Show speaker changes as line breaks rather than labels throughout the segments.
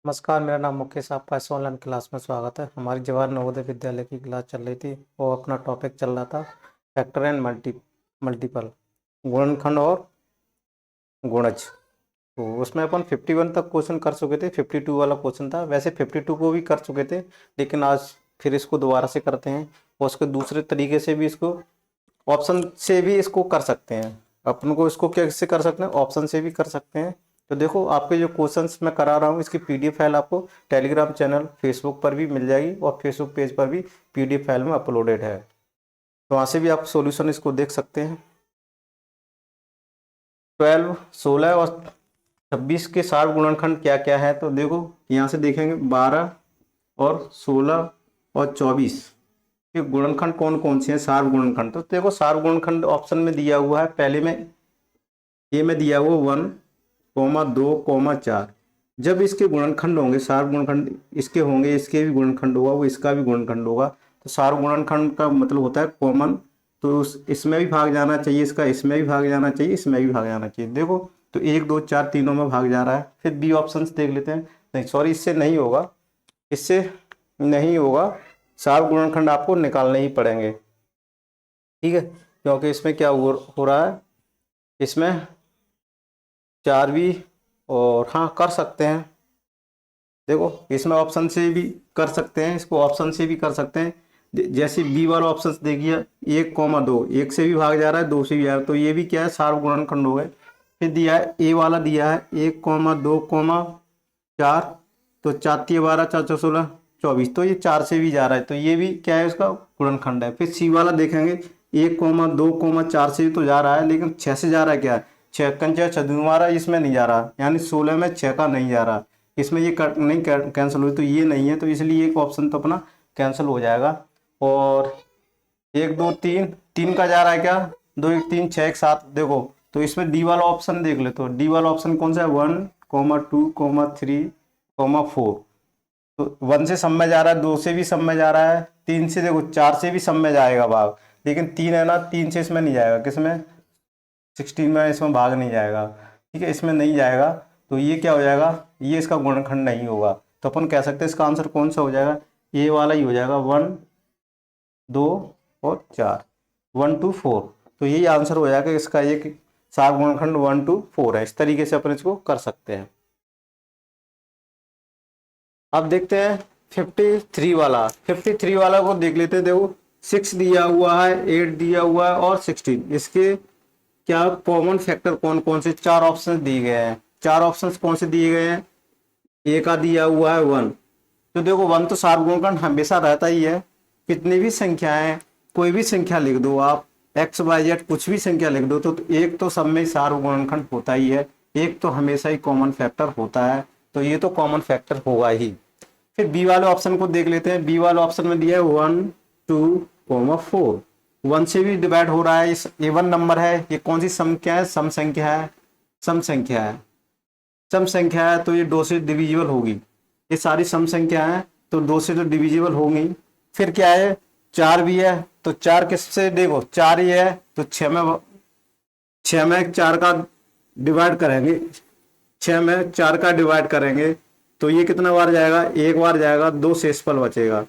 नमस्कार, मेरा नाम मुकेश, आपका इस ऑनलाइन क्लास में स्वागत है। हमारी जवाहर नवोदय विद्यालय की क्लास चल रही थी और अपना टॉपिक चल रहा था फैक्टर एंड मल्टीपल, गुणनखंड और गुणज। तो उसमें अपन 51 तक क्वेश्चन कर चुके थे। 52 वाला क्वेश्चन था, वैसे 52 को भी कर चुके थे, लेकिन आज फिर इसको दोबारा से करते हैं और उसके दूसरे तरीके से भी इसको ऑप्शन से भी इसको कर सकते हैं। अपन को इसको कैसे कर सकते हैं, ऑप्शन से भी कर सकते हैं। तो देखो, आपके जो क्वेश्चंस मैं करा रहा हूँ इसकी पीडीएफ फाइल आपको टेलीग्राम चैनल, फेसबुक पर भी मिल जाएगी और फेसबुक पेज पर भी पीडीएफ फाइल में अपलोडेड है, तो वहाँ से भी आप सॉल्यूशन इसको देख सकते हैं। 12, 16 और 26 के सार गुणनखंड क्या क्या है, तो देखो यहाँ से देखेंगे 12 और 16 और 24 ये गुणनखंड कौन कौन से हैं, सार गुणनखंड। तो देखो, सार गुणनखंड ऑप्शन में दिया हुआ है, पहले में ए में दिया हुआ 1, 2, 4। जब इसके गुणनखंड होंगे, सार गुणनखंड इसके होंगे, इसके भी गुणनखंड होगा, वो इसका भी गुणनखंड होगा। तो सार गुणनखंड का मतलब होता है कॉमन, तो इसमें भी भाग जाना चाहिए, इसका इसमें भी भाग जाना चाहिए, इसमें भी भाग जाना चाहिए। देखो, तो 1, 2, 4 तीनों में भाग जा रहा है। फिर बी ऑप्शन देख लेते हैं। नहीं सॉरी, इससे नहीं होगा, इससे नहीं होगा। सार गुणनखंड आपको निकालने ही पड़ेंगे, ठीक है, क्योंकि इसमें क्या हो रहा है, इसमें 4 भी, और हाँ कर सकते हैं। देखो, इसमें ऑप्शन से भी कर सकते हैं, इसको ऑप्शन से भी कर सकते हैं। जैसे बी वाला ऑप्शन देखिए, 1, 2, 1 से भी भाग जा रहा है, 2 से भी जा रहा है, तो ये भी क्या है, सार्वगुणनखंड हो गए। फिर दिया है ए वाला, दिया है 1, 2, 4, तो 4×3 = 12, 4×4 = 16, 24, तो ये 4 से भी जा रहा है, तो ये भी क्या है, उसका गुणनखंड है। फिर सी वाला देखेंगे, 1, 2, 4 से भी तो जा रहा है, लेकिन 6 से जा रहा है, क्या है 6×6 = 16, इसमें नहीं जा रहा, यानी 16 में 6 का नहीं जा रहा, इसमें ये नहीं कैंसिल हुई, तो ये नहीं है, तो इसलिए एक ऑप्शन तो अपना कैंसिल हो जाएगा। और 1, 2, 3, 3 का जा रहा है, क्या 2, 1, 3, 6, 1, 7। देखो, तो इसमें डी वाला ऑप्शन देख ले, तो डी वाला ऑप्शन कौन सा है, 1, 2, 3, 4। तो 1 से सब में जा रहा है, 2 से भी सब में जा रहा है, 3 से, देखो 4 से भी सब में जाएगा भाग, लेकिन 3 है ना, 3 से इसमें नहीं जाएगा, किसमें 16 में इसमें भाग नहीं जाएगा, ठीक है, इसमें नहीं जाएगा। तो ये क्या हो जाएगा, ये इसका गुणनखंड नहीं होगा। तो अपन कह सकते हैं इसका आंसर कौन सा हो जाएगा, ए वाला ही हो जाएगा, 1, 2 और 4, 1, 2, 4। तो यही आंसर हो जाएगा इसका, एक सार गुणनखंड 1, 2, 4 है। इस तरीके से अपन इसको कर सकते हैं। अब देखते हैं 53 वाला। 53 वाला को देख लेते हैं। देखो, 6 दिया हुआ है, 8 दिया हुआ है और 16। इसके क्या कॉमन फैक्टर कौन कौन से, 4 ऑप्शन दिए गए हैं। 4 ऑप्शन कौन से दिए गए हैं, ए का दिया हुआ है 1। तो देखो, 1 तो सार्वगुणनखंड हमेशा रहता ही है, कितनी भी संख्याएं, कोई भी संख्या लिख दो आप, एक्स वाई जेड कुछ भी संख्या लिख दो, तो एक तो सब में सार्वगुणनखंड होता ही है, एक तो हमेशा ही कॉमन फैक्टर होता है, तो ये तो कॉमन फैक्टर होगा ही। फिर बी वाले ऑप्शन को देख लेते हैं। बी वाले ऑप्शन में दिया है 1, 2, 4। 1 से भी डिवाइड हो रहा है, इस इवन नंबर है, ये कौन सी संख्या है, सम संख्या है, सम संख्या है, सम संख्या है, तो ये 2 से डिविजिबल होगी। ये सारी सम संख्या है, तो 2 से तो डिविजिबल होंगी। फिर क्या है, 4 भी है, तो 4 किससे, देखो 4 ही है, तो 6 में 4 का डिवाइड करेंगे, 6 में 4 का डिवाइड करेंगे, तो ये कितना बार जाएगा, एक बार जाएगा, 2 शेषफल बचेगा,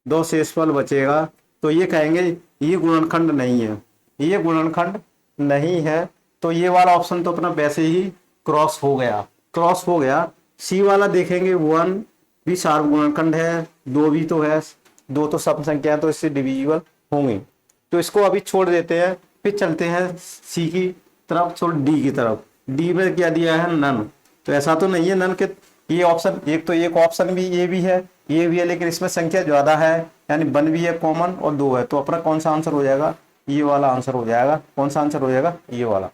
2 शेषफल बचेगा। तो ये कहेंगे ये गुणनखंड नहीं है, ये गुणनखंड नहीं है। तो ये वाला ऑप्शन तो अपना वैसे ही क्रॉस हो गया, क्रॉस हो गया। सी वाला देखेंगे, 1 भी सार्वगुणनखंड है, 2 भी तो है, 2 तो सम संख्या है, तो इससे डिविजिबल होंगे, तो इसको अभी छोड़ देते हैं। फिर चलते हैं सी की तरफ, छोड़ डी की तरफ। डी में क्या दिया है, नन। तो ऐसा तो नहीं है नन के, ये ऑप्शन एक तो, एक ऑप्शन भी ये भी है, ये भी है, लेकिन इसमें संख्या ज्यादा है, यानी 1 भी है कॉमन और 2 है, तो अपना कौन सा आंसर हो जाएगा, ये वाला आंसर हो जाएगा। कौन सा आंसर हो जाएगा, ये वाला।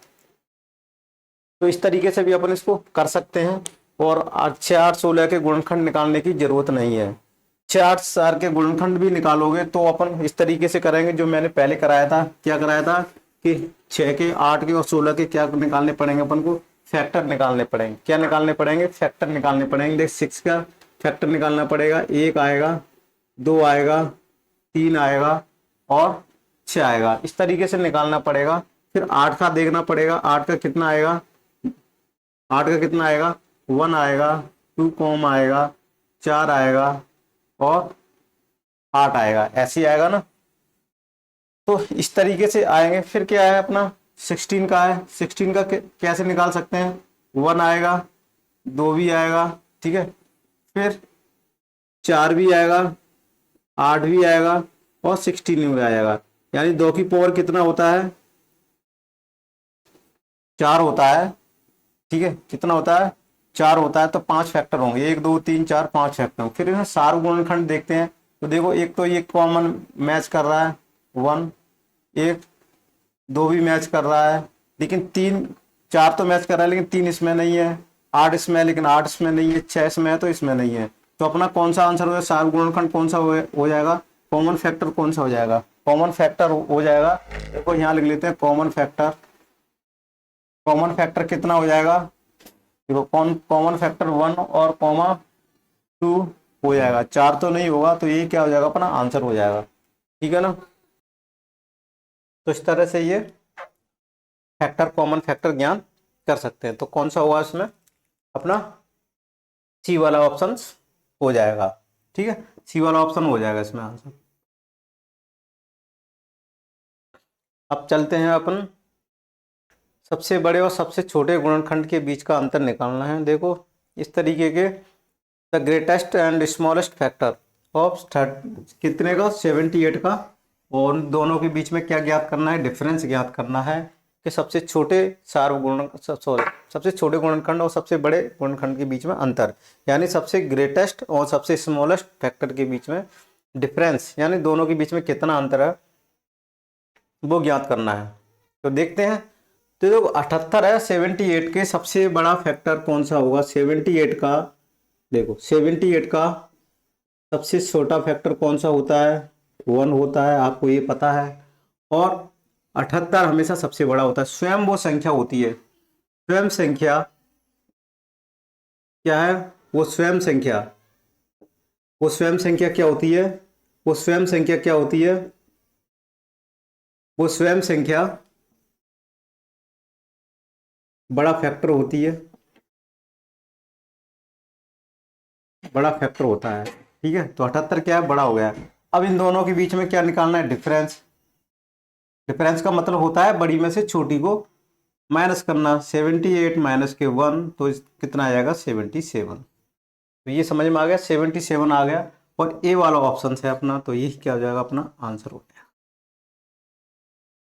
तो इस तरीके से भी अपन इसको कर सकते हैं। और 6, 8, 16 के गुणनखंड निकालने की जरूरत नहीं है। 6, 8, 4 के गुणनखंड भी निकालोगे तो अपन इस तरीके से करेंगे जो मैंने पहले कराया था। क्या कराया था कि 6 के, 8 के और 16 के क्या निकालने पड़ेंगे अपन को, फैक्टर निकालने पड़ेंगे। क्या निकालने पड़ेंगे, फैक्टर निकालने पड़ेंगे। देख, 6 का फैक्टर निकालना पड़ेगा, 1 आएगा, 2 आएगा, 3 आएगा और 6 आएगा, इस तरीके से निकालना पड़ेगा। फिर 8 का देखना पड़ेगा, 8 का कितना आएगा, 8 का कितना आएगा, 1 आएगा, 2 कॉम आएगा, 4 आएगा और 8 आएगा, ऐसे ही आएगा ना। तो इस तरीके से आएंगे। फिर क्या है अपना 16 का है, 16 का कैसे निकाल सकते हैं, 1 आएगा, 2 भी आएगा, ठीक है, फिर 4 भी आएगा, 8 भी आएगा और 16 भी आएगा। यानी 2 की पावर कितना होता है, 4 होता है, ठीक है, कितना होता है, 4 होता है। तो 5 फैक्टर होंगे, 1 2 3 4 5 फैक्टर होंगे। फिर इसमें सार गुणनखंड देखते हैं। तो देखो एक तो ये कॉमन मैच कर रहा है 1, एक 2 भी मैच कर रहा है, लेकिन 3 4 तो मैच कर रहा है लेकिन 3 इसमें नहीं है, 8 इसमें है लेकिन 8 इसमें नहीं है, 6 इसमें है तो इसमें नहीं है। तो अपना कौन सा आंसर हो जाएगा, सार गुणनखंड कौन सा हो जाएगा, कॉमन फैक्टर कौन सा हो जाएगा, कॉमन फैक्टर हो जाएगा। देखो यहाँ लिख लेते हैं कॉमन फैक्टर, कॉमन फैक्टर कितना हो जाएगा, देखो कॉमन फैक्टर 1 और कॉमा 2 हो जाएगा, 4 तो नहीं होगा, तो ये क्या हो जाएगा, अपना आंसर हो जाएगा, ठीक है ना। तो इस तरह से ये फैक्टर, कॉमन फैक्टर ज्ञान कर सकते हैं। तो कौन सा होगा इसमें, अपना सी वाला ऑप्शन हो जाएगा, ठीक है, सी वाला ऑप्शन हो जाएगा इसमें आंसर। अब चलते हैं अपन, सबसे बड़े और सबसे छोटे गुणनखंड के बीच का अंतर निकालना है। देखो इस तरीके के, the greatest and smallest factor of कितने का, 78 का, और दोनों के बीच में क्या ज्ञात करना है, डिफरेंस ज्ञात करना है कि सबसे छोटे सबसे छोटे गुणनखंड और सबसे बड़े गुणनखंड के बीच में अंतर, यानी सबसे ग्रेटेस्ट और सबसे स्मॉलेस्ट फैक्टर के बीच में डिफरेंस, यानी दोनों के बीच में कितना अंतर है वो ज्ञात करना है। तो देखते हैं। तो जो 78 है, 78 के सबसे बड़ा फैक्टर कौन सा होगा, 78 का, देखो 78 का सबसे छोटा फैक्टर कौन सा होता है, 1 होता है, आपको ये पता है। और 78 हमेशा सबसे बड़ा होता है। स्वयं वो संख्या होती है, स्वयं संख्या क्या है, वो स्वयं संख्या, वो स्वयं संख्या क्या होती है, वो स्वयं संख्या क्या होती है, वो स्वयं संख्या बड़ा फैक्टर होती है, बड़ा फैक्टर होता है, ठीक है। तो 78 क्या है, बड़ा हो गया। अब इन दोनों के बीच में क्या निकालना है, डिफरेंस। डिफरेंस का मतलब होता है बड़ी में से छोटी को माइनस करना। 78 माइनस के 1 तो कितना आ जाएगा, 77। तो ये समझ में आ गया, 77 आ गया। और ए वाला ऑप्शन है अपना, तो यही क्या हो जाएगा, अपना आंसर हो गया।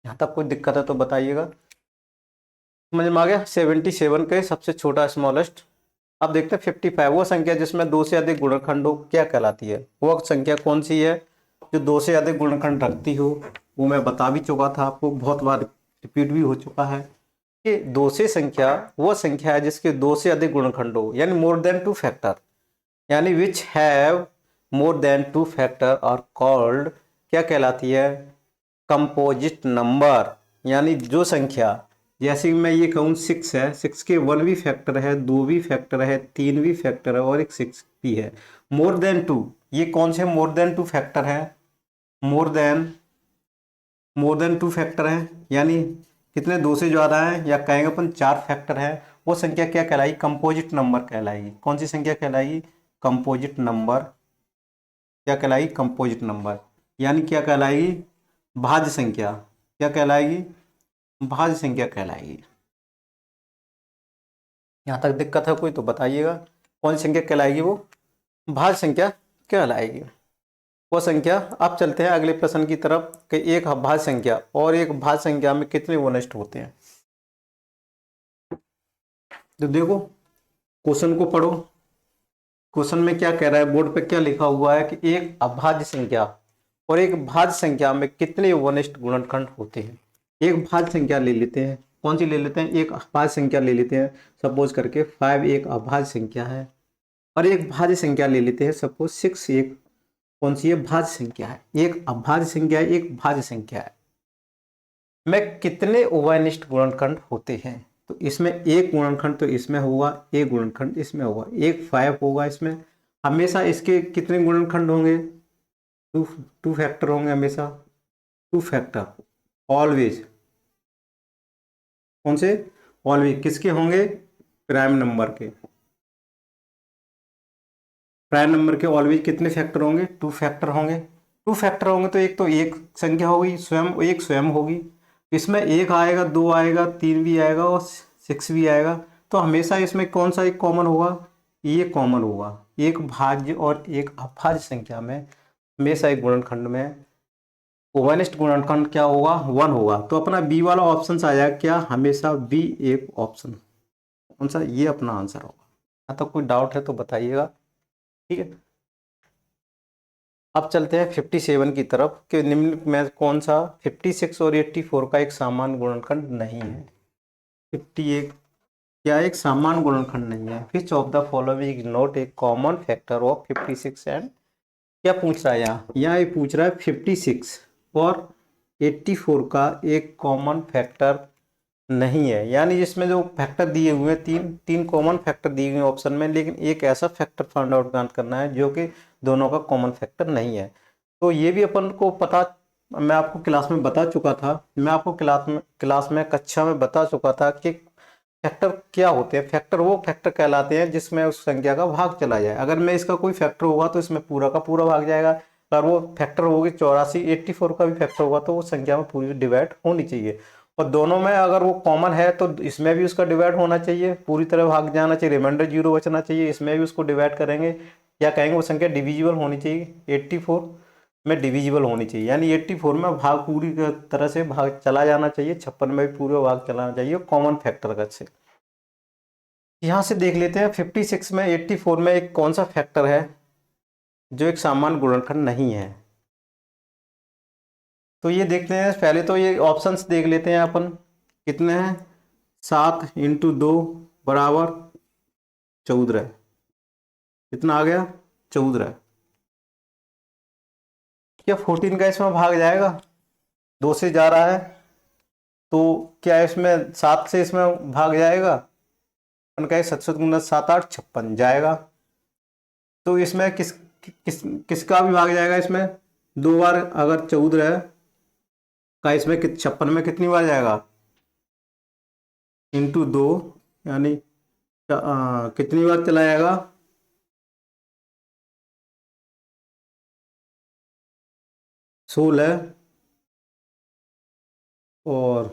यहाँ तक कोई दिक्कत है तो बताइएगा। समझ में आ गया, 77 के सबसे छोटा स्मॉलेस्ट। अब देखते हैं 55, वो संख्या जिसमें 2 से अधिक गुणनखंड हो क्या कहलाती है, वो संख्या कौन सी है जो 2 से अधिक गुणनखंड रखती हो। वो मैं बता भी चुका था आपको, बहुत बार रिपीट भी हो चुका है कि 2 से संख्या वो संख्या है जिसके 2 से अधिक गुणनखंड हो, यानी मोर देन 2 फैक्टर, यानी which have more than 2 factor are called, क्या कहलाती है, कंपोजिट नंबर। यानी जो संख्या, जैसे मैं ये कहूँ 6 है, 6 के 1 भी फैक्टर है, 2 भी फैक्टर है, 3 भी फैक्टर है और एक 6 भी है। मोर देन 2, ये कौन से मोर देन 2 फैक्टर है, मोर देन 2 फैक्टर है, यानी कितने, 2 से ज़्यादा है, या कहेंगे अपन 4 फैक्टर है। वो संख्या क्या कहलाएगी, कंपोजिट नंबर कहलाएगी। कौन सी संख्या कहलाएगी, कंपोजिट नंबर। क्या कहलाएगी, कंपोजिट नंबर, यानी क्या कहलाएगी, भाज्य संख्या। क्या कहलाएगी, भाज्य संख्या कहलाएगी। यहाँ तक दिक्कत है कोई तो बताइएगा, कौन सी संख्या कहलाएगी, वो भाज्य संख्या कहलाएगी वो संख्या। अब चलते हैं अगले प्रश्न की तरफ कि एक भाज्य संख्या और एक भाज्य संख्या में कितने वनस्ट होते हैं। तो देखो क्वेश्चन को पढ़ो, क्वेश्चन में क्या कह रहा है, बोर्ड पे क्या लिखा हुआ है कि एक अभाज्य संख्या और एक भाज्य संख्या में कितने वनिष्ठ गुणनखंड होते हैं। एक भाज्य संख्या ले लेते हैं, कौन सी ले लेते हैं, एक अभाज्य संख्या ले लेते हैं, सपोज करके 5 एक अभाज्य संख्या है, और एक भाज्य संख्या ले लेते हैं, सपोज 6 एक कौन सी है, भाज्य संख्या है। एक अभाज्य संख्या है, एक भाज्य संख्या है, में कितने उभयनिष्ठ गुणनखंड होते हैं। तो इसमें एक गुणनखंड तो इसमें होगा, एक गुणनखंड इसमें होगा, एक 5 होगा इसमें। हमेशा इसके कितने गुणनखंड होंगे, टू फैक्टर होंगे हमेशा, 2 फैक्टर ऑलवेज। कौन से, ऑलवेज किसके होंगे, प्राइम नंबर के। प्राइम नंबर के ऑलवेज कितने फैक्टर होंगे, 2 फैक्टर होंगे। 2 फैक्टर होंगे तो एक संख्या होगी स्वयं, एक स्वयं होगी, इसमें एक आएगा, 2 आएगा, 3 भी आएगा और 6 भी आएगा। तो हमेशा इसमें कौन सा एक कॉमन होगा, ये कॉमन होगा। एक भाज्य और एक अभाज्य संख्या में हमेशा एक गुणनखंड में ओवनिष्ठ गुणनखंड क्या होगा, 1 होगा। तो अपना बी वाला ऑप्शन आ जाएगा क्या, हमेशा बी एक ऑप्शन, कौन सा, ये अपना आंसर होगा। यहाँ तक कोई डाउट है तो बताइएगा, ठीक है। अब चलते हैं 57 की तरफ कि निम्न में कौन सा 56 और 84 का एक समान गुणनखंड नहीं है। 58 क्या एक समान गुणनखंड नहीं है। Which of the following is not a common factor of 56 and, क्या पूछ रहा है यहाँ ये पूछ रहा है 56 और 84 का एक कॉमन फैक्टर नहीं है। यानी जिसमें जो फैक्टर दिए हुए हैं, तीन तीन कॉमन फैक्टर दिए हुए हैं ऑप्शन में, लेकिन एक ऐसा फैक्टर फाइंड आउट करना है जो कि दोनों का कॉमन फैक्टर नहीं है। तो ये भी अपन को पता, मैं आपको क्लास में बता चुका था, मैं आपको क्लास में कक्षा में बता चुका था कि फैक्टर क्या होते हैं। फैक्टर वो फैक्टर कहलाते हैं जिसमें उस संख्या का भाग चला जाए। अगर मैं इसका कोई फैक्टर होगा तो इसमें पूरा का पूरा भाग जाएगा। अगर वो फैक्टर होगी 84, 84 का भी फैक्टर होगा तो वो संख्या में पूरी डिवाइड होनी चाहिए। और दोनों में अगर वो कॉमन है तो इसमें भी उसका डिवाइड होना चाहिए, पूरी तरह भाग जाना चाहिए, रिमाइंडर 0 बचना चाहिए, इसमें भी उसको डिवाइड करेंगे। या कहेंगे वो संख्या डिविजिबल होनी चाहिए, 84 में डिविजिबल होनी चाहिए, यानी 84 में भाग पूरी तरह से भाग चला जाना चाहिए, 56 में भी पूरा भाग चलाना चाहिए कॉमन फैक्टर का से। यहाँ से देख लेते हैं 56 में 84 में एक कौन सा फैक्टर है जो एक समान गुणनखंड नहीं है। तो ये देखते हैं, पहले तो ये ऑप्शंस देख लेते हैं अपन, कितने हैं, 7 × 2 बराबर 14, कितना आ गया 14। क्या 14 का इसमें भाग जाएगा, 2 से जा रहा है, तो क्या इसमें 7 से इसमें भाग जाएगा, अपन का 7 7 × 7 8 56 जाएगा। तो इसमें किसका भी भाग जाएगा, इसमें 2 बार, अगर 14 का इसमें 56 में कितनी बार जाएगा, × 2, यानी कितनी बार चला जाएगा, 16 और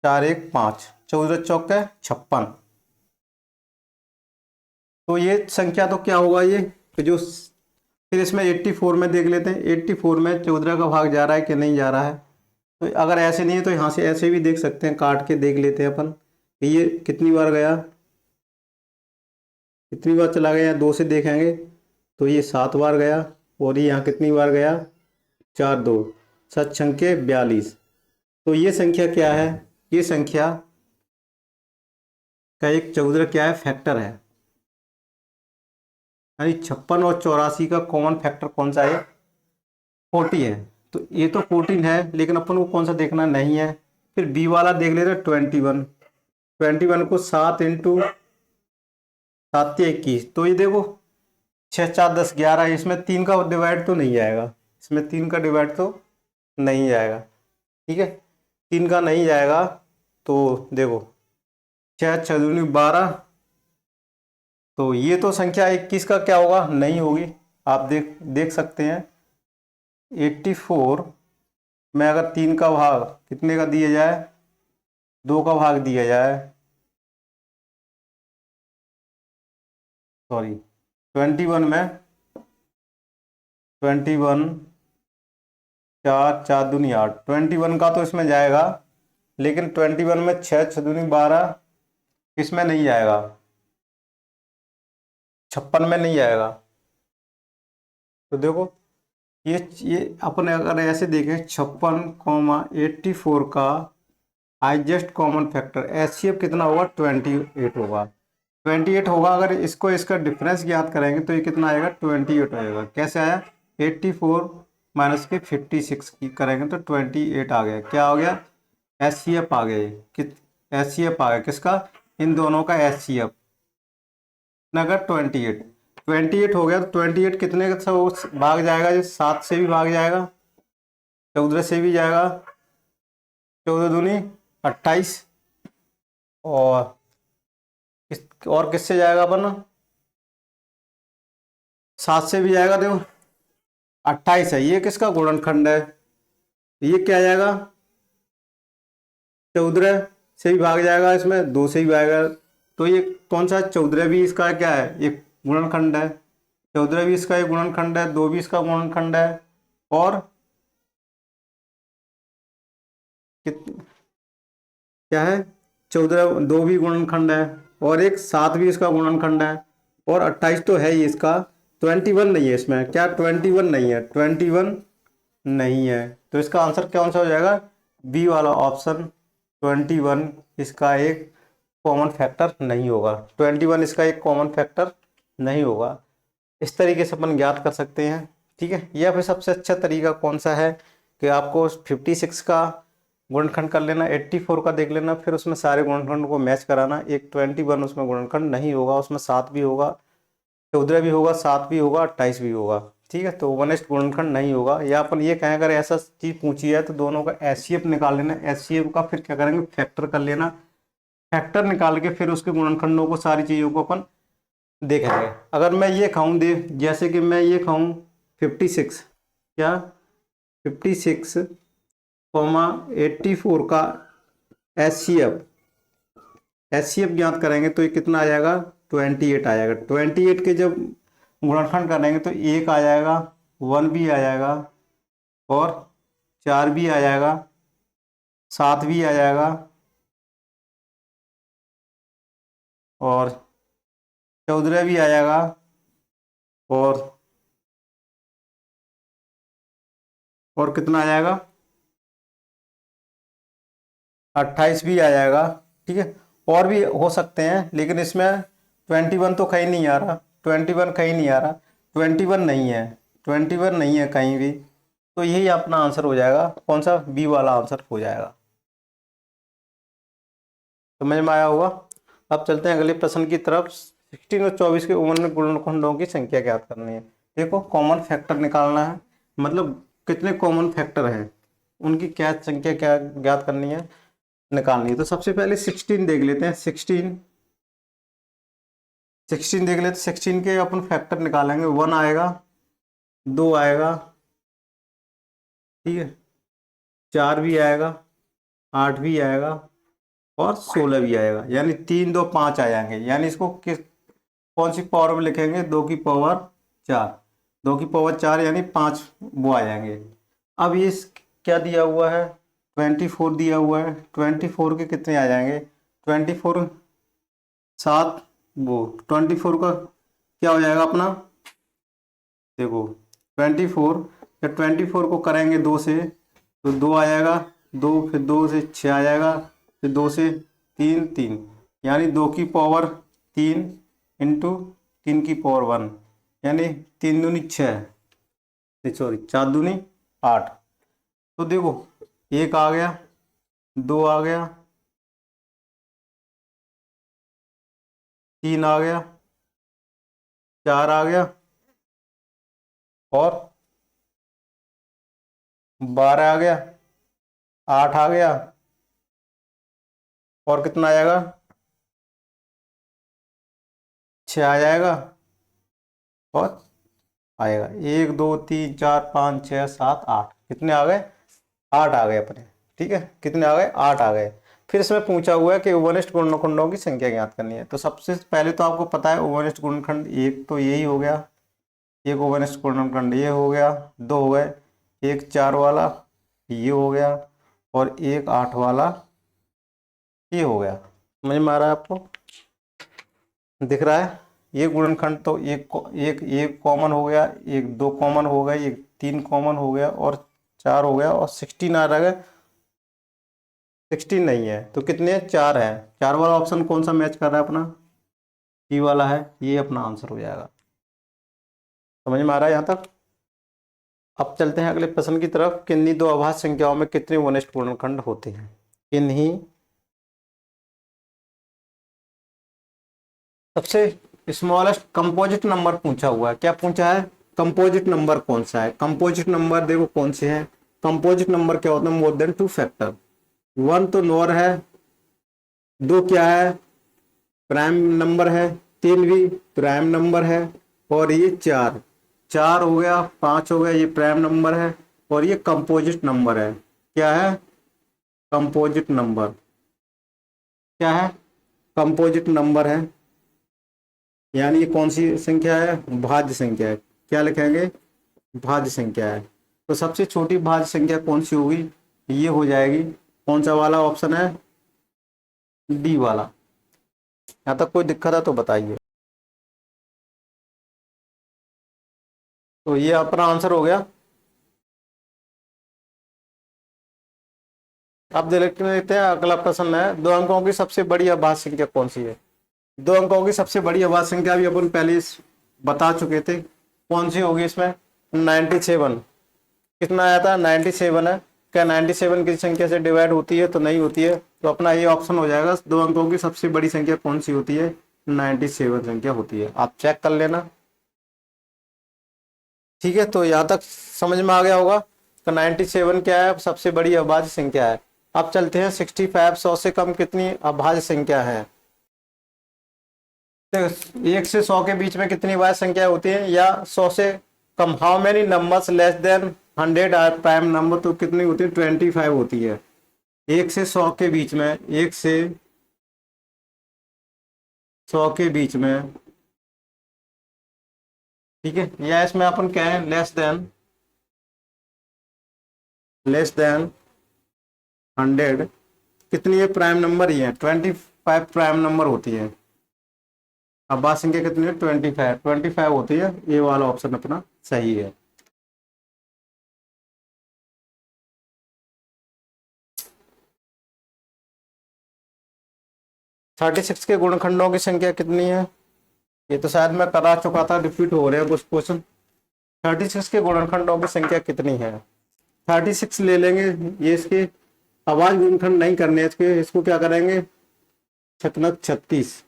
4 1 5, 14 चौके 56। तो ये संख्या तो क्या होगा ये कि जो, फिर इसमें 84 में देख लेते हैं, 84 में 14 का भाग जा रहा है कि नहीं जा रहा है। तो अगर ऐसे नहीं है तो यहाँ से ऐसे भी देख सकते हैं, काट के देख लेते हैं अपन कि ये कितनी बार गया, कितनी बार चला गया, 2 से देखेंगे तो ये 7 बार गया, और ये यहाँ कितनी बार गया, 4 2 7 छंके 42। तो ये संख्या क्या है, ये संख्या का एक 14 क्या है, फैक्टर है। यानी 56 और 84 का कॉमन फैक्टर कौन सा है, 40 है। तो ये तो 14 है, लेकिन अपन को कौन सा देखना नहीं है। फिर बी वाला देख लेते हैं 21। 21 को 7 × 7 × 21, तो ये देखो 6 4 10 11, इसमें 3 का डिवाइड तो नहीं आएगा, इसमें 3 का डिवाइड तो नहीं आएगा, ठीक है, 3 का नहीं जाएगा। तो देखो 6 6 दूनी 12, तो ये तो संख्या 21 का क्या होगा, नहीं होगी। आप देख देख सकते हैं 84 में अगर 3 का भाग कितने का दिया जाए, 2 का भाग दिया जाए, सॉरी 21 में 21 4 4 दूनी 8, 21 का तो इसमें जाएगा, लेकिन 21 में 6 6 दूनी 12 इसमें नहीं जाएगा, 56 में नहीं जाएगा। तो देखो ये अपने अगर ऐसे देखें 56, 84 का हाईएस्ट कॉमन फैक्टर एचसीएफ कितना होगा, 28 होगा। 28 होगा, अगर इसको इसका डिफरेंस ज्ञात करेंगे तो ये कितना आएगा, 28 आएगा। कैसे आया, 84 माइनस के 56 की करेंगे तो 28 आ गया। क्या हो गया, एचसीएफ आ गया, एचसीएफ आ गया किसका, इन दोनों का एचसीएफ। अगर 28 हो गया तो 28 कितने का भाग जाएगा, जो 7 से भी भाग जाएगा, 14 से भी जाएगा, 14 दूनी 28, और किससे जाएगा अपन, 7 से भी जाएगा, देखो 28 है, ये किसका गुणनखंड है, ये क्या आ जाएगा 14 से भी भाग जाएगा, इसमें 2 से भी भागेगा, तो ये कौन सा 14 भी इसका क्या है, एक गुणनखंड है, 14 भी इसका एक गुणनखंड है, 2 भी इसका गुणनखंड है, और क्या है 14, 2 भी गुणनखंड है, और एक 7 भी इसका गुणनखंड है, और 28 तो है ही इसका, 21 नहीं है इसमें, क्या 21 नहीं है, 21 नहीं है, तो इसका आंसर कौन सा हो जाएगा, बी वाला ऑप्शन 21 इसका एक कॉमन फैक्टर नहीं होगा, 21 इसका एक कॉमन फैक्टर नहीं होगा। इस तरीके से अपन ज्ञात कर सकते हैं, ठीक है। या फिर सबसे अच्छा तरीका कौन सा है कि आपको 56 का गुणनखंड कर लेना, 84 का देख लेना, फिर उसमें सारे गुणनखंड को मैच कराना, एक 21 उसमें गुणनखंड नहीं होगा, उसमें 7 भी होगा, 14 भी होगा, 7 भी होगा, 28 भी होगा, ठीक है, तो वनिष्ठ गुणनखंड नहीं होगा। या अपन ये कहें अगर ऐसा चीज पूछी है तो दोनों का एचसीएफ निकाल लेना, एचसीएफ का फिर क्या करेंगे फैक्टर कर लेना, फैक्टर निकाल के फिर उसके गुणनखंडों को सारी चीजों को अपन देखेंगे। अगर मैं ये खाऊं दे, जैसे कि मैं ये खाऊं 56, क्या 56 कॉमा 84 का एचसीएफ ज्ञात करेंगे तो ये कितना आ जाएगा 28 आ जाएगा। 28 के जब गुणनखंड करेंगे तो 1 आ जाएगा, 1 भी आ जाएगा, और 4 भी आ जाएगा, 7 भी आ जाएगा, और 14 भी आ जाएगा, और कितना आ जाएगा 28 भी आ जाएगा, ठीक है। और भी हो सकते हैं लेकिन इसमें 21 तो कहीं नहीं आ रहा, 21 कहीं नहीं आ रहा, 21 नहीं है, 21 नहीं है कहीं भी, तो यही अपना आंसर हो जाएगा, कौन सा बी वाला आंसर हो जाएगा। समझ में आया होगा। अब चलते हैं अगले प्रश्न की तरफ। 16 और 24 के उम्र गुणनखंडों की संख्या ज्ञात करनी है। देखो कॉमन फैक्टर निकालना है, मतलब कितने कॉमन फैक्टर हैं उनकी क्या संख्या क्या ज्ञात करनी है, निकालनी है। तो सबसे पहले 16 देख लेते हैं, 16 देख लेते, 16 के अपन फैक्टर निकालेंगे, 1 आएगा, 2 आएगा, ठीक है, 4 भी आएगा, 8 भी आएगा, और 16 भी आएगा, यानी 3 2 5 आ जाएंगे। यानी इसको किस कौन सी पावर में लिखेंगे, 2 की पावर 4, 2 की पावर 4 यानी 5 वो आ जाएंगे। अब ये क्या दिया हुआ है 24 दिया हुआ है, 24 के कितने आ जाएंगे 24 7 वो 24 का क्या हो जाएगा अपना, देखो 24 या 24 को करेंगे 2 से तो 2 आ जाएगा, 2 फिर 2 से 6 आ जाएगा, फिर 2 से 3 3, यानी 2 की पावर 3 इंटू 3 की पावर 1, यानी 3 दूनी 6, सॉरी 4 दूनी 8। तो देखो 1 आ गया, 2 आ गया, 3 आ गया, 4 आ गया, और 12 आ गया, 8 आ गया, और कितना आएगा 6 आ जाएगा, और आएगा 1 2 3 4 5 6 7 8, कितने आ गए 8 आ गए अपने, ठीक है, कितने आ गए 8 आ गए। फिर इसमें पूछा हुआ है कि ओवनिष्ठ गुणनखंडों की संख्या ज्ञात करनी है। तो सबसे पहले तो आपको पता है ओवनिष्ठ गुणनखंड एक तो यही हो गया, एक ओवनिष्ठ गुणनखंड ये हो गया, 2 हो गए, एक 4 वाला ये हो गया, और एक 8 वाला ये हो गया। समझ में आ रहा है आपको, दिख रहा है। ये गुणनखंड तो एक कॉमन हो गया, एक 2 कॉमन हो गए, एक 3 कॉमन हो गया, और 4 हो गया, और 16 आ रहा है, 16 नहीं है तो कितने 4 है, 4 वाला ऑप्शन कौन सा मैच कर रहा है अपना, ई वाला है, ये अपना आंसर हो जाएगा। समझ में आ रहा है यहाँ तक। अब चलते हैं अगले प्रश्न की तरफ। किन्हीं दो अभाज्य संख्याओं में कितने वनिष्ठ गुणनखंड होते हैं, किन्हीं सबसे स्मॉलेस्ट कंपोजिट नंबर पूछा हुआ है। क्या पूछा है, कंपोजिट नंबर कौन सा है। कंपोजिट नंबर देखो कौन से हैं, कंपोजिट नंबर क्या होता है, मोर देन 2 फैक्टर। 1 तो नॉर है, 2 क्या है प्राइम नंबर है, 3 भी प्राइम नंबर है, और ये 4 4 हो गया, 5 हो गया, ये प्राइम नंबर है और ये कंपोजिट नंबर है। क्या है? Composite number. क्या है? कंपोजिट नंबर है, यानी ये कौन सी संख्या है? भाज्य संख्या है। क्या लिखेंगे? भाज्य संख्या है। तो सबसे छोटी भाज्य संख्या कौन सी होगी? ये हो जाएगी, कौन सा वाला ऑप्शन है? डी वाला। यहाँ तक कोई दिक्कत है तो बताइए। तो ये अपना आंसर हो गया। अब देखते हैं अगला प्रश्न है, दो अंकों की सबसे बड़ी अभाज्य संख्या कौन सी है? दो अंकों की सबसे बड़ी अभाज्य संख्या भी अपन पहले बता चुके थे, कौन सी होगी इसमें? 97। कितना आया था? 97 है। क्या 97 किसी संख्या से डिवाइड होती है? तो नहीं होती है, तो अपना ये ऑप्शन हो जाएगा। दो अंकों की सबसे बड़ी संख्या कौन सी होती है? 97 संख्या होती है। आप चेक कर लेना। ठीक है, तो यहाँ तक समझ में आ गया होगा तो 97 क्या है? सबसे बड़ी अभाज्य संख्या है। अब चलते हैं 65। 100 से कम कितनी अभाज्य संख्या है? तो 1 से 100 के बीच में कितनी भाज्य संख्या होती है, या 100 से कम? How many numbers less than 100 are prime number? तो कितनी होती है? 25 होती है। 1 से 100 के बीच में, 1 से 100 के बीच में, ठीक है, या इसमें अपन कहें लेस देन 100, कितनी है? प्राइम नंबर ही है, 25 प्राइम नंबर होती है। अब बात संख्या कितनी है? 25 होती है। ये वाला ऑप्शन अपना सही है। थर्टी सिक्स के गुणनखंडों की संख्या कितनी है? ये तो शायद मैं करा चुका था, रिपीट हो रहे हैं कुछ क्वेश्चन। 36 के गुणनखंडों की संख्या कितनी है? 36 ले लेंगे, ये इसके अभाज्य गुणनखंड नहीं करने इसके, इसको क्या करेंगे? छतनक 36।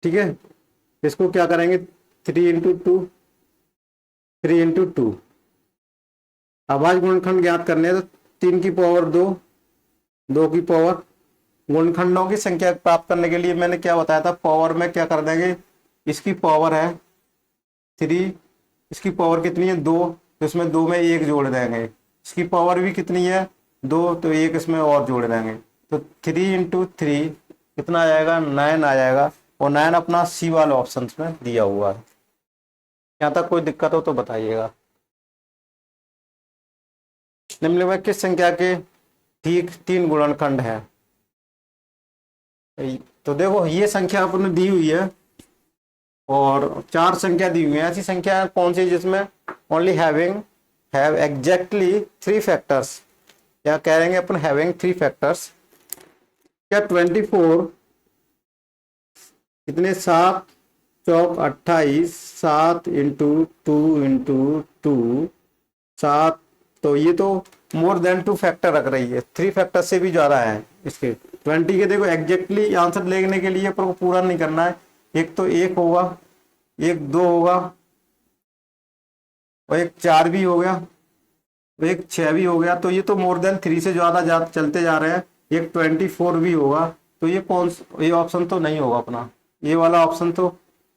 ठीक है, इसको क्या करेंगे? 3 × 2, 3 × 2। अभाज्य गुणनखंड ज्ञात करने हैं तो 3 की पावर 2, 2 की पावर। गुणनखंडों की संख्या प्राप्त करने के लिए मैंने क्या बताया था? पावर में क्या कर देंगे? इसकी पावर है 3, इसकी पावर कितनी है? 2, तो इसमें 2 में 1 जोड़ देंगे। इसकी पावर भी कितनी है? 2, तो 1 इसमें और जोड़ देंगे। तो 3 × 3 कितना आ जाएगा? 9 आ जाएगा। और 9 अपना सी वाले ऑप्शन में दिया हुआ है। यहाँ तक कोई दिक्कत हो तो बताइएगा। निम्न में किस संख्या के ठीक 3 गुणनखंड है? तो देखो, ये संख्या अपने दी हुई है और 4 संख्या दी हुई है। ऐसी संख्या कौन सी जिसमें ओनली हैव एग्जैक्टली 3 फैक्टर्स, या कहेंगे अपन हैविंग 3 फैक्टर्स। क्या 24 कितने? 7 चौक 28, 7 × 2 × 2 7। तो ये तो मोर देन 2 फैक्टर रख रही है, 3 फैक्टर से भी ज्यादा है इसके 20 के। देखो एग्जैक्टली आंसर लेने के लिए पर पूरा नहीं करना है। एक तो 1 होगा, एक 2 होगा, और एक 4 भी हो गया, और एक 6 भी हो गया। तो ये तो मोर देन 3 से ज्यादा चलते जा रहे हैं। एक 24 भी होगा। तो ये ऑप्शन तो नहीं होगा अपना। ये वाला ऑप्शन तो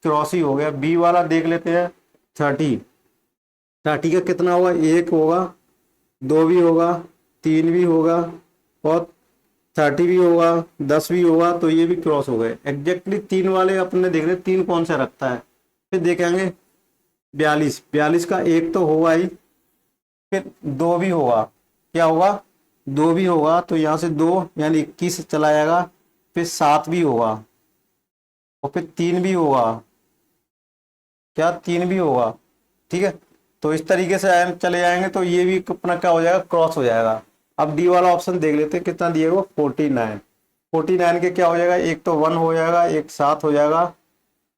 क्रॉस ही हो गया। बी वाला देख लेते हैं। 30 का कितना होगा? 1 होगा, 2 भी होगा, 3 भी होगा, और 30 भी होगा, 10 भी होगा। तो ये भी क्रॉस हो गए। एग्जैक्टली 3 वाले अपने देख रहे 3 कौन सा रखता है। फिर देखेंगे 42 का 1 तो होगा ही, फिर 2 भी होगा। क्या होगा? 2 भी होगा। तो यहाँ से 2 यानी 21 चला जाएगा। फिर 7 भी होगा, और फिर 3 भी होगा। क्या? 3 भी होगा। ठीक है, तो इस तरीके से चले जाएंगे। तो ये भी अपना क्या हो जाएगा? क्रॉस हो जाएगा। अब डी वाला ऑप्शन देख लेते हैं कितना दिया हुआ? 49। 49 के क्या हो जाएगा? एक तो 1 हो जाएगा, एक 7 हो जाएगा,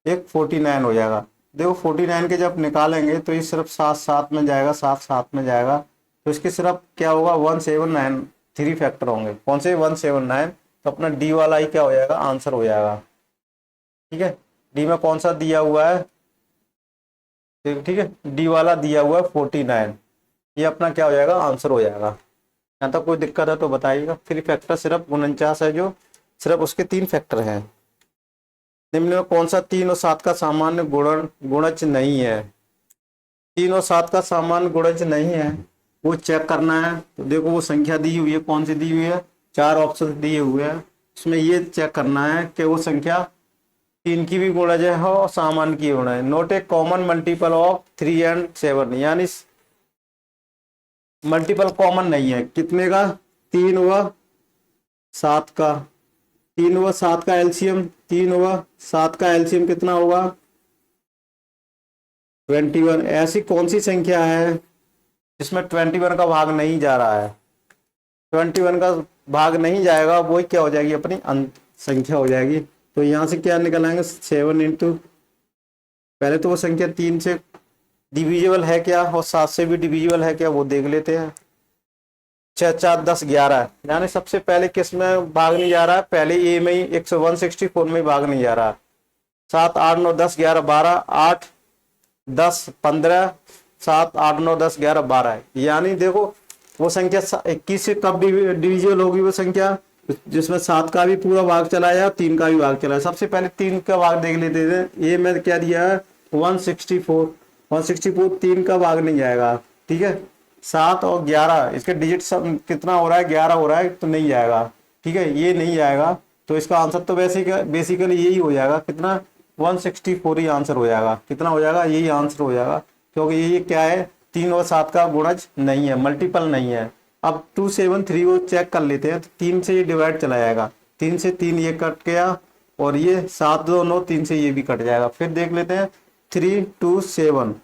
एक 49 हो जाएगा। देखो 49 के जब निकालेंगे तो ये सिर्फ 7 7 में जाएगा, 7 7 में जाएगा। तो इसके सिर्फ क्या होगा? 179 3 फैक्टर होंगे। कौन से? 179। तो अपना डी वाला ही क्या हो जाएगा? आंसर हो जाएगा। ठीक है, डी में कौन सा दिया हुआ है? ठीक है, डी वाला दिया हुआ है 49। ये अपना क्या हो जाएगा? आंसर हो जाएगा। यहाँ तक कोई दिक्कत है तो बताइएगा। 3 फैक्टर सिर्फ 49 है, जो सिर्फ उसके 3 फैक्टर हैं। निम्न में कौन सा 3 और 7 का सामान्य गुणज नहीं है? 3 और 7 का सामान्य गुणज नहीं है, वो चेक करना है। तो देखो वो संख्या दी हुई है, कौन सी दी हुई है, 4 ऑप्शन दिए हुए हैं, उसमें ये चेक करना है कि वो संख्या 3 की भी गुणज है और सामान्य की गुणज है। Note A common multiple of 3 and 7, यानी मल्टीपल कॉमन नहीं है, कितने का, 3 व 7 का। 3 व 7 का एलसीएम, 3 व 7 का एलसीएम कितना होगा, 21। ऐसी कौन सी संख्या है जिसमें 21 का भाग नहीं जा रहा है, 21 का भाग नहीं जाएगा, वही क्या हो जाएगी, अपनी अंत संख्या हो जाएगी। तो यहाँ से क्या निकल आएंगे, 7 इंटू, पहले तो वो संख्या 3 से डिविजिबल है क्या और 7 से भी डिविजिबल है क्या, वो देख लेते हैं। 6 4 10 11, यानी सबसे पहले किस में भाग नहीं जा रहा है, पहले ए में ही 164 में भाग नहीं जा रहा। 7 8 9 10 11 12, 8 10 15, 7 8 9 10 11 12 है। यानी देखो वो संख्या 21 से कब डिविजिबल होगी, वो संख्या जिसमें 7 का भी पूरा भाग चला जाए, 3 का भी भाग चला जाए। सबसे पहले 3 का भाग देख लेते थे। ए में क्या दिया है, 164, 164 3 का भाग नहीं जाएगा, ठीक है। 7 और 11 इसके डिजिट सब कितना हो रहा है, 11 हो रहा है, तो नहीं जाएगा, ठीक है, ये नहीं जाएगा। तो इसका आंसर तो बेसिकली यही हो जाएगा, कितना, 164 ही आंसर हो जाएगा। कितना हो जाएगा, यही आंसर हो जाएगा, क्योंकि ये क्या है, 3 और 7 का गुणज नहीं है, मल्टीपल नहीं है। अब 273 को चेक कर लेते हैं, तो 3 से ये डिवाइड चला जाएगा, 3 से 3 ये कट गया, और ये 7 2 9, 3 से ये भी कट जाएगा। फिर देख लेते हैं 3 2 7,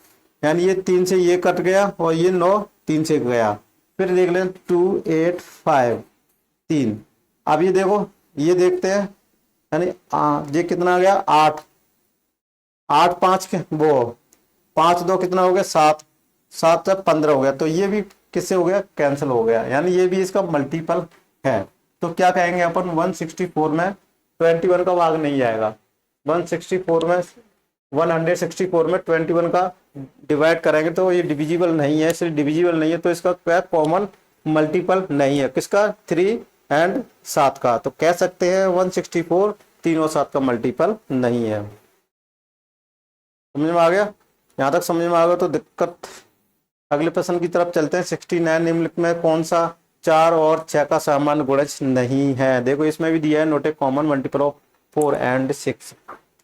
यानी ये 3 से ये कट गया और ये 9 3 से गया। फिर देख लें 2 8 5 3। अब ये देखो, ये देखते हैं, यानी ये कितना आ गया, 8 8 5 के वो 5 2 कितना हो गया, 7 7 15 हो गया। तो ये भी किससे हो गया, कैंसिल हो गया, यानी ये भी इसका मल्टीपल है। तो क्या कहेंगे अपन, 164 में 21 का भाग नहीं आएगा, 164 में 164 में 21 का डिवाइड करेंगे तो ये डिविजिबल नहीं है, इसलिए डिविजिबल नहीं है, तो इसका क्या कॉमन मल्टीपल नहीं है, किसका, 3 एंड 7 का। तो कह सकते हैं 164 3 और 7 का मल्टीपल नहीं है। समझ में आ गया, यहाँ तक समझ में आ गया तो दिक्कत। अगले प्रश्न की तरफ चलते हैं। 69 निम्नलिखित में कौन सा 4 और 6 का सामान्य गुणज नहीं है। देखो इसमें भी दिया है, note A common multiple of 4 and 6।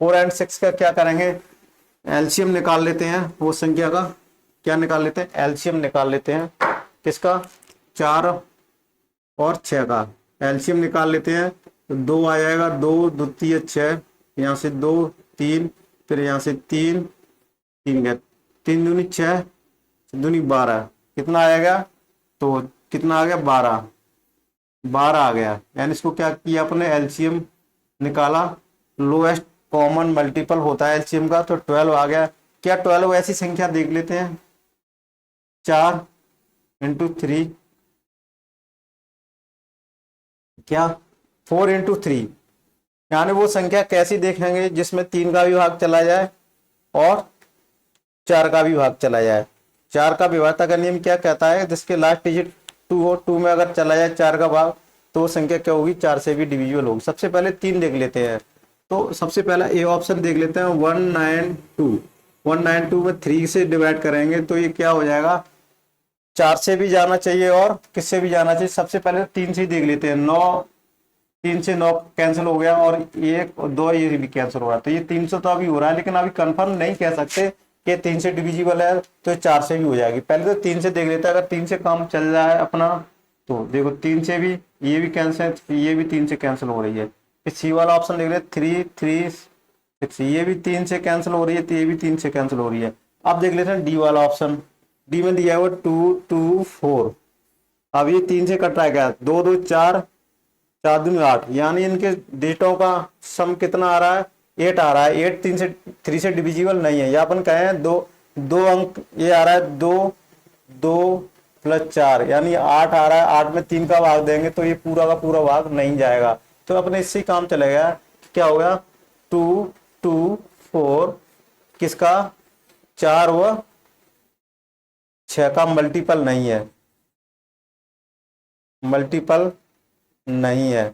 4 and 6 का क्या करेंगे, एलसीएम निकाल लेते हैं, वो संख्या का क्या निकाल लेते हैं, एलसीएम निकाल लेते हैं, किसका, 4 और 6 का एलसीएम निकाल लेते हैं। तो 2 आ जाएगा, 2 2 3 6, यहाँ से 2 3, फिर यहाँ से 3 3 गया, 3 दूनी 6 दूनी 12, कितना आएगा, तो कितना आ गया, 12 12 आ गया। यानी इसको क्या किया अपने, एलसीएम निकाला, लोएस्ट कॉमन मल्टीपल होता है एलसीएम का, तो 12 आ गया। क्या 12 ऐसी संख्या देख लेते हैं, 4 इंटू 3, क्या 4 इंटू 3, यानी वो संख्या कैसी देखेंगे जिसमें 3 का भी भाग चला जाए और 4 का भी भाग चला जाए। 4 का विभाज्यता का नियम क्या कहता है, जिसके लास्ट डिजिट 2 हो, 2 में अगर चला जाए 4 का भाग, तो वो संख्या क्या होगी, 4 से भी डिविजिबल होगी। सबसे पहले 3 देख लेते हैं, तो सबसे पहला ए ऑप्शन देख लेते हैं, 192 192 में 3 से डिवाइड करेंगे तो ये क्या हो जाएगा, 4 से भी जाना चाहिए और किससे भी जाना चाहिए। सबसे पहले 3 से देख लेते हैं, 9 3 से 9 कैंसिल हो गया, और 1 और 2 ये भी कैंसिल हो रहा है, तो ये 300 तो अभी हो रहा है, लेकिन अभी कंफर्म नहीं कह सकते कि 3 से डिविजिबल है, तो 4 से भी हो जाएगी। पहले तो 3 से देख लेते हैं, अगर 3 से काम चल रहा है अपना, तो देखो 3 से भी ये भी कैंसिल, ये भी 3 से कैंसिल हो रही है। फिर सी वाला ऑप्शन देख लेते, 3 3 6, ये भी 3 से कैंसिल हो रही है, तो ये भी 3 से कैंसिल हो रही है। अब देख लेते हैं डी वाला ऑप्शन, डी में दिया हुआ 2 2 4, अब ये 3 से कट रहा है, क्या 2 2 4 4 दूनी 8, यानी इनके डिजिटों का सम कितना आ रहा है, 8 आ रहा है। 8 3 से डिविजिबल नहीं है, या अपन कहें दो अंक ये आ रहा है, 2 2 प्लस 4, यानी 8 आ रहा है। 8 में 3 का भाग देंगे तो ये पूरा का पूरा भाग नहीं जाएगा, तो अपने इससे ही काम चलेगा। क्या होगा, 2 2 4 किसका, 4 व 6 का मल्टीपल नहीं है, मल्टीपल नहीं है,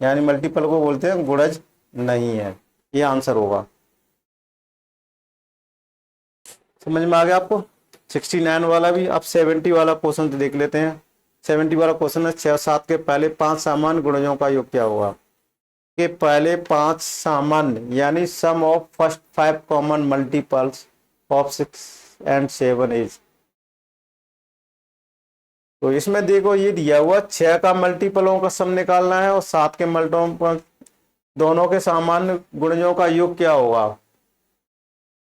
यानी मल्टीपल को बोलते हैं गुणज नहीं है, ये आंसर होगा। समझ में आ गया आपको। 69 वाला भी। अब 70 वाला क्वेश्चन देख लेते हैं। 70 वाला क्वेश्चन है 6 और 7 के पहले 5 सामान्य गुणजों का योग क्या होगा। के पहले 5 सामान्य यानी sum of first 5 common multiples of 6 and 7 is. तो इसमें देखो ये दिया हुआ 6 का मल्टीपलों का सम निकालना है और 7 के मल्टीपल दोनों के सामान्य गुणजों का योग क्या होगा।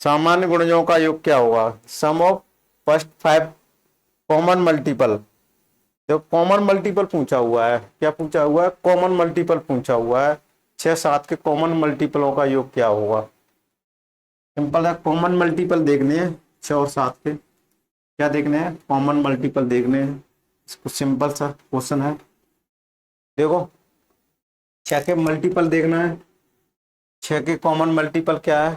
सामान्य गुणजों का योग क्या होगा, सम ऑफ फर्स्ट 5 कॉमन मल्टीपल। जो कॉमन मल्टीपल पूछा हुआ है, क्या पूछा हुआ है, कॉमन मल्टीपल पूछा हुआ है। 6 7 के कॉमन मल्टीपलों का योग क्या होगा। सिंपल है, कॉमन मल्टीपल देखने हैं 6 और 7 के। क्या देखने हैं, कॉमन मल्टीपल देखने हैं। इसको सिंपल सा क्वेश्चन है। देखो 6 के मल्टीपल देखना है। 6 के कॉमन मल्टीपल क्या है,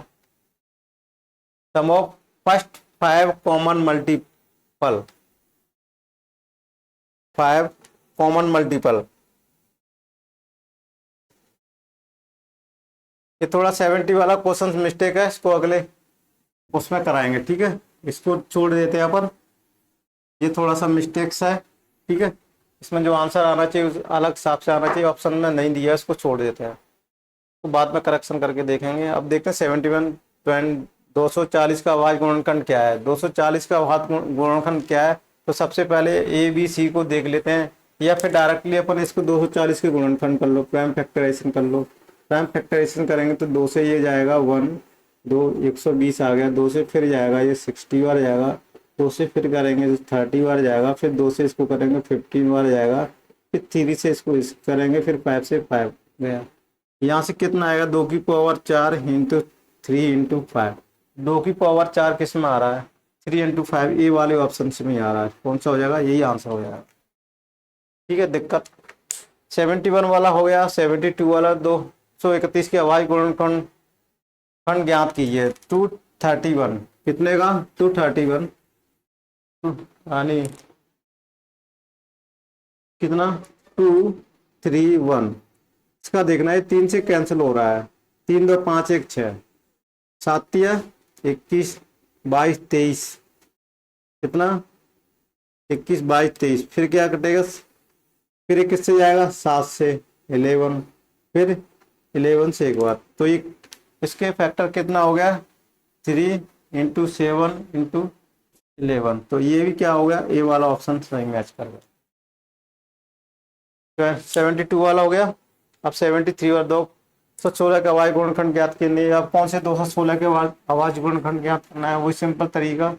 sum of first 5 common multiple, 5 common multiple. ये थोड़ा 70 वाला क्वेश्चन मिस्टेक है, इसको अगले उसमें कराएंगे, ठीक है। इसको छोड़ देते हैं अपन, ये थोड़ा सा मिस्टेक्स है, ठीक है। इसमें जो आंसर आना चाहिए उस अलग हिसाब से आना चाहिए, ऑप्शन में नहीं दिया है, इसको छोड़ देते हैं, तो बाद में करेक्शन करके देखेंगे। अब देखते हैं 71 240 का अभाज्य गुणनखंड क्या है। 240 का अभाज्य गुणनखंड क्या है, तो सबसे पहले ए बी सी को देख लेते हैं, या फिर डायरेक्टली अपन इसको 240 के गुणनखंड कर लो, प्राइम फैक्टराइजेशन कर लो। प्राइम फैक्टराइजेशन करेंगे तो 2 से ये जाएगा 1 2 120 आ गया, 2 से फिर जाएगा ये 60 बार जाएगा, 2 से फिर करेंगे तो 30 बार जाएगा, फिर 2 से इसको करेंगे 15 बार जाएगा, फिर 3 से इसको करेंगे, फिर 5 से 5 गया। यहाँ से कितना आएगा, 2 की पावर 4 इंटू 3 इंटू 5। 2 की पावर 4 किस में आ रहा है, 3 इंटू 5, ए वाले ऑप्शन से में आ रहा है। कौन सा हो जाएगा, यही आंसर हो जाएगा, ठीक है। दिक्कत 71 वाला हो गया। 72 वाला 231 के अभाज्य गुणनखंड खंड ज्ञात कीजिए। 231 कितने का, 231 यानी कितना 231। इसका देखना है, 3 से कैंसिल हो रहा है, 3 2 5 1 6 7 21 22 23, कितना 21 22 23, फिर क्या कटेगा, फिर ये किससे जाएगा 7 से 11, फिर 11 से एक बार, तो ये इसके फैक्टर कितना हो गया 3 इंटू 7 इंटू 11, तो ये भी क्या हो गया, ए वाला ऑप्शन सही मैच कर गया। 72 वाला हो गया। अब 73 और 216 के अभाज्य गुणनखंड ज्ञात करने। अब कौन से 216 के अभाज्य गुणनखंड ज्ञात करना है, वही सिंपल तरीका।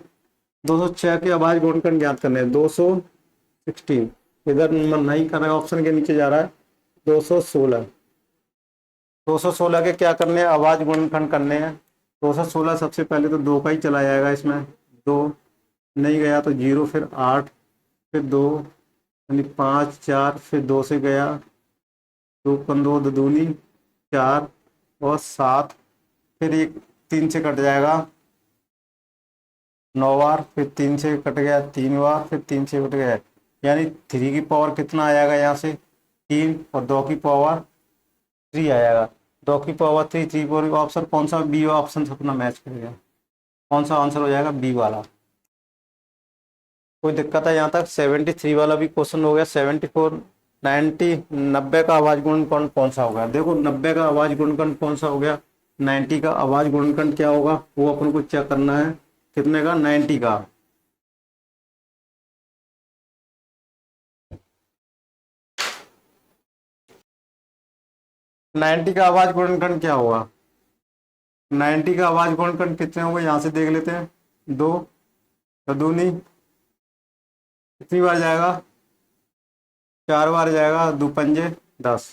206 के अभाज्य गुणनखंड ज्ञात करने हैं। 216 इधर नहीं कर रहा है, ऑप्शन के नीचे जा रहा है। 216 के क्या करने हैं, अभाज्य गुणनखंड करने हैं। 216 सबसे पहले तो 2 का ही चला जाएगा, इसमें 2 नहीं गया तो 0, फिर 8, फिर 2 यानी 5 4, फिर 2 से गया 2 15 2 दूनी 4 और 7, फिर एक 3 से कट जाएगा 9 बार, फिर 3 से कट गया 3 बार, फिर 3 से कट गया, यानी 3 की पावर कितना आ जाएगा यहाँ से 3, और 2 की पावर 3 आएगा। 2 की पावर 3 3 पावर ऑप्शन कौन सा, बी ऑप्शन से अपना मैच करेगा। कौन सा आंसर हो जाएगा, बी वाला। कोई दिक्कत है यहाँ तक। 73 वाला भी क्वेश्चन हो गया। 74 90 का अभाज्य गुणनखंड कौन सा होगा। देखो 90 का अभाज्य गुणनखंड कौन सा हो गया, 90 का अभाज्य गुणनखंड क्या होगा, वो अपन को चेक करना है। कितने का, 90 का। का अभाज्य गुणनखंड क्या होगा, 90 का अभाज्य गुणनखंड कितने होंगे, यहाँ से देख लेते हैं। 2 दूनी कितनी बार जाएगा, 4 बार जाएगा, 2 पंजे 10,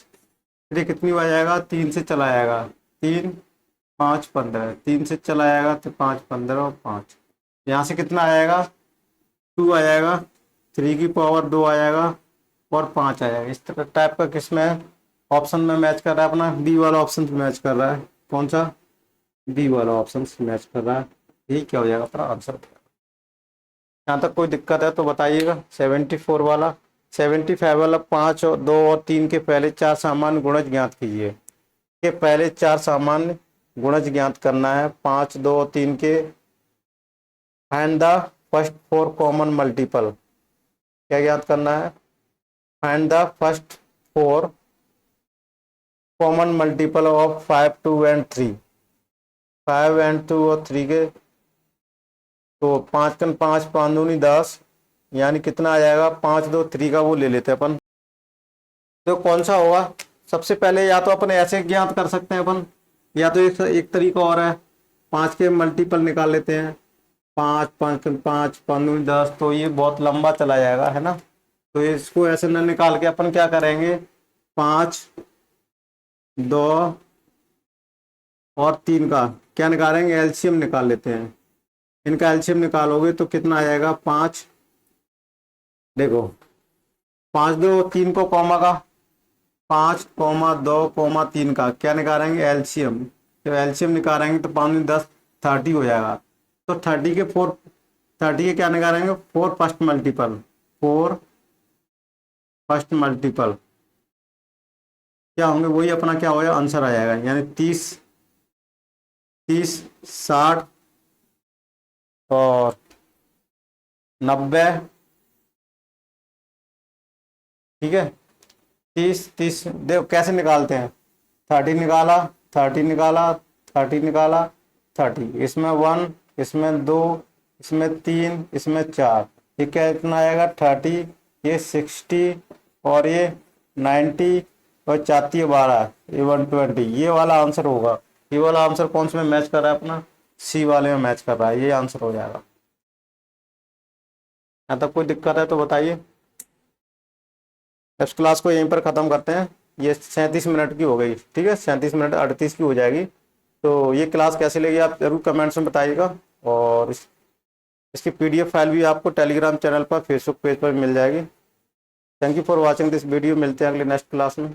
फिर कितनी बार जाएगा, 3 से चला जाएगा, 3 5 15, 3 से चला जाएगा तो 5 15 और 5, यहाँ से कितना आएगा 2 आ जाएगा, 3 की पावर 2 आ जाएगा और 5 आ जाएगा। इस तरह टाइप का किसमें ऑप्शन में मैच कर रहा है, अपना बी वाला ऑप्शन मैच कर रहा है। कौन सा, बी वाला ऑप्शन मैच कर रहा है। यही क्या हो जाएगा अपना आंसर। यहाँ तक कोई दिक्कत है तो बताइएगा। 74 वाला 75 वाला 5 और 2 और 3 के पहले 4 सामान्य गुणज ज्ञात कीजिए। के पहले 4 सामान्य गुणज ज्ञात करना है। 5 2 और 3 के find the first 4 common multiple. क्या याद करना है? Find the first 4 common multiple of 5, 2 and 3। 5 and 2 और 3 के, तो 5 कन 5, 5 दूनी 10, यानी कितना आ जाएगा? 5, 2, 3 का वो ले लेते हैं अपन। तो कौन सा होगा? सबसे पहले या तो अपन ऐसे ज्ञात कर सकते हैं अपन, या तो एक तरीका और है, 5 के मल्टीपल निकाल लेते हैं। 5, 5, 5, 5, 10, तो ये बहुत लंबा चला जाएगा, है ना। तो इसको ऐसे न निकाल के अपन क्या करेंगे, 5, 2 और 3 का क्या निकालेंगे? एलसीएम निकाल लेते हैं। इनका एलसीएम निकालोगे तो कितना आ जाएगा? 5, देखो 5, 2, 3 को कॉमा का, 5, 2, 3 का क्या निकालेंगे? एलसीएम। जब एलसीएम निकालेंगे तो 5, 10, 30 हो जाएगा। तो 30 के क्या निकालेंगे? 4 फर्स्ट मल्टीपल। 4 फर्स्ट मल्टीपल क्या होंगे? वही अपना क्या होगा? आंसर आ जाएगा, यानी 30, 60 और 90। ठीक है, 30 देखो कैसे निकालते हैं। 30 निकाला, 30 निकाला, 30 निकाला, 30, इसमें 1, इसमें 2, इसमें 3, इसमें 4, ये क्या इतना आएगा? 30, ये 60 और ये 90 और 4 12, ये 120। ये वाला आंसर होगा। ये वाला आंसर कौन से में मैच कर रहा है? अपना सी वाले में मैच कर रहा है, ये आंसर हो जाएगा। यहाँ तक कोई दिक्कत है तो बताइए। इस क्लास को यहीं पर ख़त्म करते हैं। ये 37 मिनट की हो गई, ठीक है, 37 मिनट 38 की हो जाएगी। तो ये क्लास कैसे लगी आप जरूर कमेंट्स में बताइएगा। और इसकी PDF फाइल भी आपको टेलीग्राम चैनल पर, फेसबुक पेज पर मिल जाएगी। Thank you for watching this video. मिलते हैं अगले नेक्स्ट क्लास में।